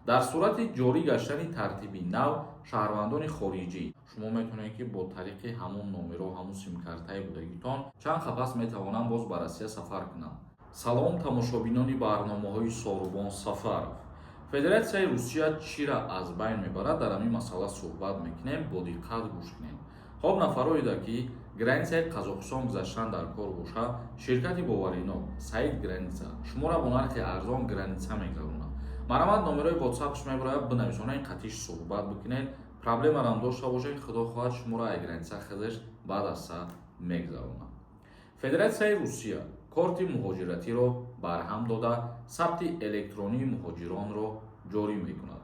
дар сурати ҷорӣ гаштани тартиби нав шаҳрвандони хориҷӣ шумо метавонед ки бо тариқи ҳамон номеро ҳамон симкартаи будагитон чанд қапас метавонанд боз ба Россия сафар кунанд. Салом тамошобинони барномаҳои Сорубон Сафаров. Федератсияи Русия чира аз байн мебарад, дар ҳамин масъала суҳбат мекунем, бо диққат гӯш кунем. Хоб нафароида ки границаи Қазоқистон гузаштан дар кор боша, ширкати боваринок Саид Граница шуморо бо нархи арзон граница мегузаронад. Марамат номерои WhatsApp мебарояд бинависонед қатиш суҳбат бикунед, проблемарам дошта бошед, худо хоҳад шуморо ай граница хизиш баъд аз са мегузаронад. Федератсияи Русия корти муҳоҷиратиро барҳам дода сабти электронии муҳоҷиронро ҷорӣ мекунад.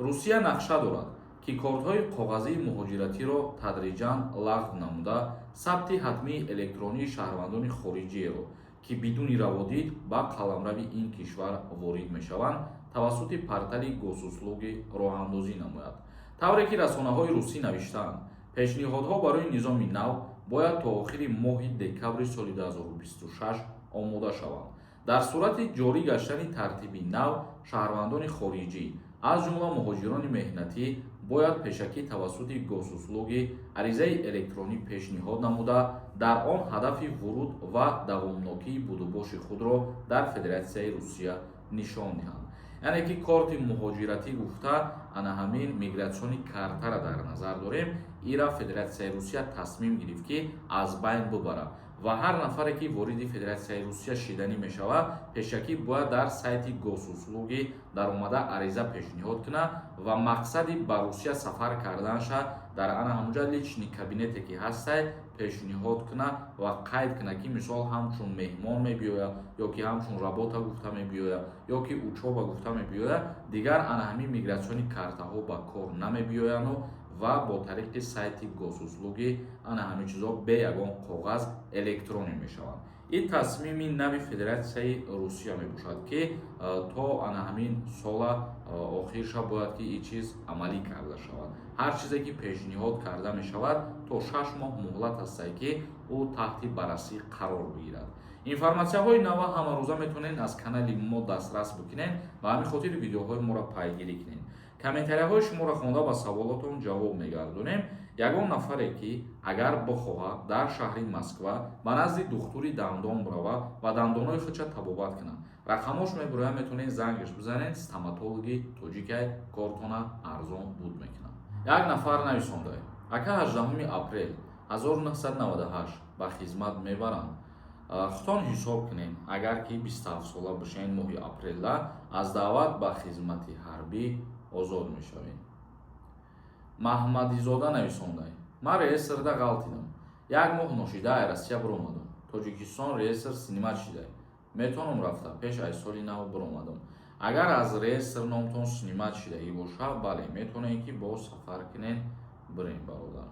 Русия нақша дорад ки кортҳои коғазии муҳоҷиратиро тадриҷан лағв намуда сабти ҳатмии электронии шаҳрвандони хориҷиеро ки бидуни раводид ба қаламрави ин кишвар ворид мешаванд тавассути портали госуслуги роҳандозӣ намояд. тавре ки расонаҳои русӣ навиштаанд, пешниҳодҳо барои низоми нав бояд то охири моҳи декабри соли 2026 омода шаванд. дар сурати ҷорӣ гаштани тартиби нав шаҳрвандони хориҷӣ аз ҷумла муҳоҷирони меҳнатӣ бояд пешакӣ тавассути госуслуги аризаи электронӣ пешниҳод намуда дар он ҳадафи вуруд ва давомнокии будубоши худро дар Федератсияи Русия нишон диҳанд. яъне ки корти муҳоҷиратӣ гуфта ана ҳамин мигратсиони картара дар назар дорем, ира Федератсияи Русия тасмим гирифт ки аз байн бубарад ва ҳар нафаре ки вориди Федератсияи Русия шиданӣ мешавад пешакӣ бояд дар сайти госуслуги даромада ариза пешниҳод кунад ва мақсади ба Русия сафар карданша дар ана ҳамуҷа лични кабинете ки ҳастай пешниҳод кунад ва қайд кунад ки мисол ҳамчун меҳмон мебиёяд ё ки ҳамчун работа гуфта мебиёяд ё ки учоба гуфта мебиёяд, дигар ана ҳамин мигратсиони картаҳо ба кор намебиёяну ва бо тариқи сайти госуслуги ана ҳамин чизо бе ягон коғаз электронӣ мешаванд. ин тасмими нави Федератсияи Русия мебошад ки то ана ҳамин сола охирша бояд ки ин чиз амалӣ карда шавад. ҳар чизе ки пешниҳод карда мешавад то 6 моҳ муҳлат ҳастад ки ӯ таҳти баррасӣ қарор бигирад. информатсияҳои нава ҳамарӯза метавонед аз канали мо дастрас бикунед ва ҳамин хотир видеоҳои моро пайгирӣ кунед. комментарияҳои шуморо хонда ба саволотон ҷавоб мегардонем. ягон нафаре ки агар бихоҳад дар шаҳри Москва ба назди духтури дандон рава ва дандонои худша табобат кунад, рақамош мебарояд метавонед зангаш бизанед, стоматологи тоҷикай кортона арзон буд мекунад. як нафар нависондаед: ака 18 апрел 1998 ба хизмат мебаранд. худтон ҳисоб кунед, агар ки 27 сола бишед моҳи апрелда аз даъват ба хизмати ҳарбӣ озод мешавед. Маҳмадизода нависондаед: ман реестрда ғалтидам. як моҳ ношида ай Россия биромадам. Тоҷикистон реестр синимат шидай. метавонам рафта пеш ай соли нав биромадам. агар аз реестр номтон синимат шидаӣ боша, бале метавонед ки боз сафар кунед бирем бародар.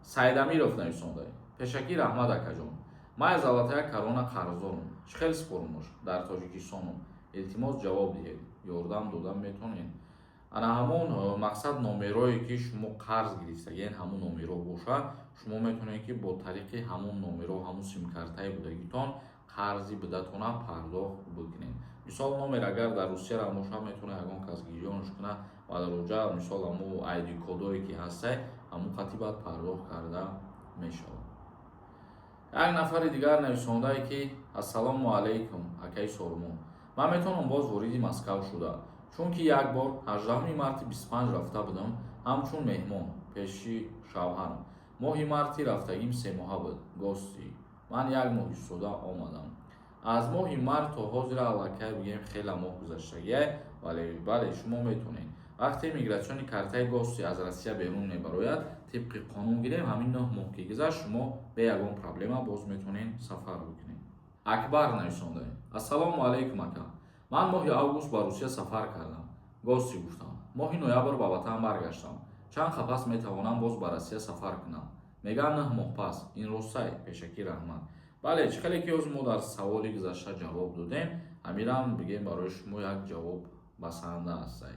Саидамиров нависондаед: пешакӣ раҳмат акаҷон. ман аз Алатая Корона қарздорам. чӣ хел споримош дар Тоҷикистонам. илтимос ҷавоб диҳед. ёрдам дода метавонед. ана ҳамон мақсад номерое ки шумо қарз гирифтагед ҳамон номеро боша, шумо метавонед ки бо тариқи ҳамон номеро ҳамон симкартаи будагитон қарзи бидатона пардохт бикунед. мисол номер агар дар Русияра боша, метавонед ягон кас гирёнаш кунад ва дар оҷа мисол ҳамо ID кодое ки ҳастай ҳамон қатӣ баъд пардохт карда мешавад. як нафари дигар нависондае ки ассалому алайкум акаи Сорумон. ман метавонам боз вориди Москав шуда, чунки як бор 18 марти 25 рафта будам ҳамчун меҳмон пеши шавҳарам. моҳи марти рафтагим 3 моҳа буд. гости ман як моҳ истода омадам. аз моҳи март то ҳозир аллакай бигем хела моҳ гузаштагиай, бале шумо метавонед вақте мигратсиони картаи гости аз Россия берун мебарояд, тибқи қонун гирем ҳамин 9 моҳ ки гузашт шумо бе ягон проблема боз метавонед сафар бикунед. акбар нависондаед: ассалому алайкум ака. ман моҳи август ба Русия сафар кардам. гости гуфтам. моҳи ноябр ба ватан баргаштам. чанд қапас метавонам боз ба Россия сафар кунам. мегӯянд 9 моҳ пас. ин ростай? пешакӣ раҳмат. бале чӣ хеле ки ҳозир мо дар саволи гузашта ҷавоб додем, ҳамирам бигем барои шумо як ҷавоб басанда ҳастай.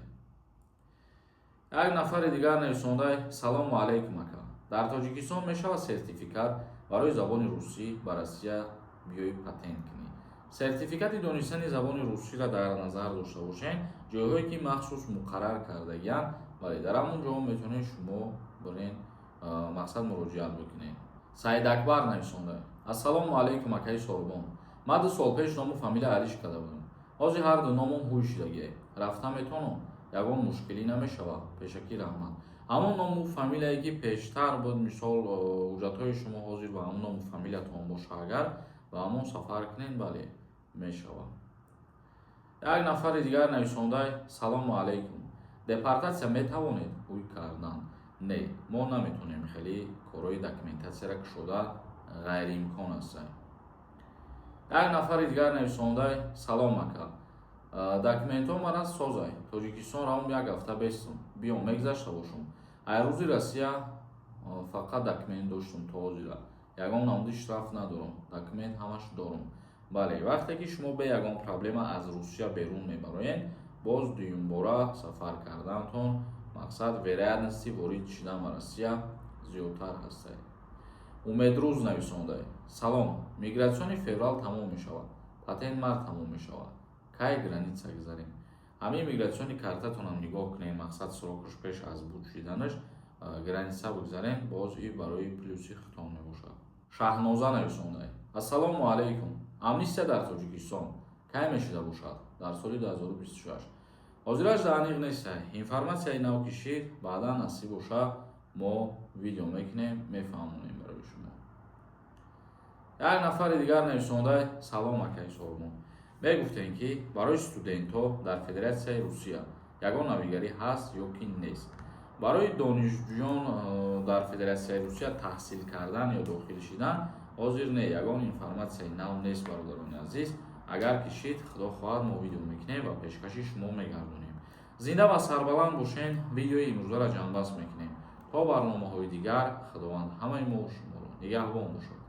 як нафари дигар нависондаед: салому алайкум ака. дар Тоҷикистон мешавад сертификат барои забони русӣ ба Россия биёӣ патент кунӣ. сертификати донистани забони русиро дар назар дошта бошед. ҷойҳое ки махсус муқаррар кардагиянд, бале дар ҳамон ҷо метавонед шумо барин мақсад муроҷиат бикунед. Саидакбар нависонда: ассалому алайкум акаи Соҳибон. Ман 2 сол пеш ному фамилия Алиш карда будам. ҳозир ҳар ду номам ҳуй шидагие. Рафта метавонам? ягон мушкилӣ намешавад? Пешакӣ раҳмат. ҳамон ному фамилияе ки пештар буд, мисол ҳуҷҷатҳои шумо ҳозир ба ҳамон ному фамилиятон боша, агар ба ҳамон сафар кунед, бале мешавад. Як нафари дигар нависонда: салому алайкум. Депортатсия метавонед ҳуй кардан? Не, мо наметавонем хеле корҳои документатсияро кушода ғайриимкон аст. Як нафари дигар нависонда: салом ака. Документҳо мара созай. Тоҷикистон равм як ҳафта бестам. Биём мегзашта бошам. Айрӯзи Россия фақат документ доштам то ҳозира. Ягон намуди штраф надорам. Документ ҳамаш дорам. Бале, вақте ки шумо бе ягон проблема аз Русия берун мебароед, боз дуюмбора сафар карданатон мақсад вероятности ворид шидан ба Россия зиёдтар ҳаст. Умедрӯз нависонда: салом, мигратсиони феврал тамом мешавад. Патент март тамом мешавад. Кай граница гузарем? ҳамин мигратсиони картатонам нигоҳ кунед, мақсад срокаш пеш аз буд шиданаш граница бигзарем, боз и барои плюси хитон мебошад. Шаҳноза нависонда: ассалому алайкум. Амнистия дар Тоҷикистон кай мешида бошад? Дар соли 2026. ҳозираш аниқ нест. Информатсияи нав ки шид, баъдан насиб боша мо видео мекунем, мефаҳмонем барои шумо. Як нафари дигар нависонда: салом акаи Соҳибон. Мегуфтем ки барои студентҳо дар Федератсияи Русия ягон навигарӣ ҳаст ё ки нест. барои донишҷӯён дар Федератсияи Русия таҳсил кардан ё дохил шидан ҳозир не, ягон информатсияи нав нест. Бародарони азиз, агар ки шид, худо хоҳад, мо видео мекунем ва пешкаши шумо мегардонем. Зинда ва сарбаланд бошен. видеои имрӯзаро ҷамъбаст мекунем. то барномаҳои дигар, худованд ҳамаи мо шуморо нигаҳбон бошад.